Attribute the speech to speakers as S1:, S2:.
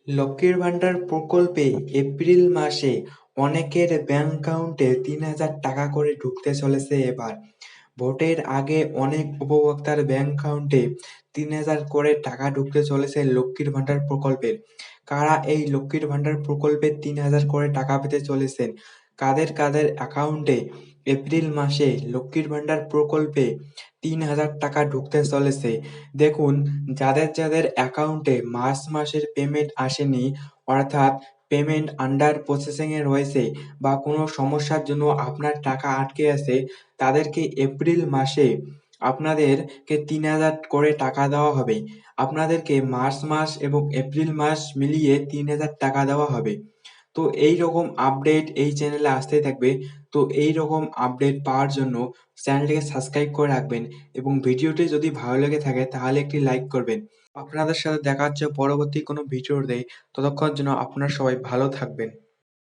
S1: লক্ষ্মীর ভান্ডার প্রকল্পে এপ্রিল মাসে অনেকের ব্যাংক অ্যাকাউন্টে ৩,০০০ টাকা করে ঢুকতে চলেছে এবার। ভোটের আগে অনেক উপভোক্তার ব্যাংক অ্যাকাউন্টে ৩,০০০ করে টাকা ঢুকতে চলেছে লক্ষ্মীর ভান্ডার প্রকল্পের। কারা এই লক্ষ্মীর ভান্ডার প্রকল্পে ৩,০০০ করে টাকা পেতে চলেছেন? কাদের কাদের অ্যাকাউন্টে এপ্রিল মাসে লক্ষ্মীর ভান্ডার প্রকল্পে ৩,০০০ টাকা ঢুকতে চলেছে? দেখুন, যাদের যাদের অ্যাকাউন্টে মার্চ মাসের পেমেন্ট আসেনি, অর্থাৎ পেমেন্ট আন্ডার প্রসেসিং এ রয়েছে বা কোনো সমস্যার জন্য আপনার টাকা আটকে আছে, তাদেরকে এপ্রিল মাসে আপনাদেরকে ৩,০০০ করে টাকা দেওয়া হবে। আপনাদেরকে মার্চ মাস এবং এপ্রিল মাস মিলিয়ে ৩,০০০ টাকা দেওয়া হবে। তো এইরকম আপডেট এই চ্যানেলে আসতেই থাকবে। তো এইরকম আপডেট পাওয়ার জন্য চ্যানেলটিকে সাবস্ক্রাইব করে রাখবেন এবং ভিডিওটি যদি ভালো লেগে থাকে তাহলে একটি লাইক করবেন। আপনাদের সাথে দেখা হচ্ছে পরবর্তী কোনো ভিডিওতে। ততক্ষণ জন্য আপনারা সবাই ভালো থাকবেন।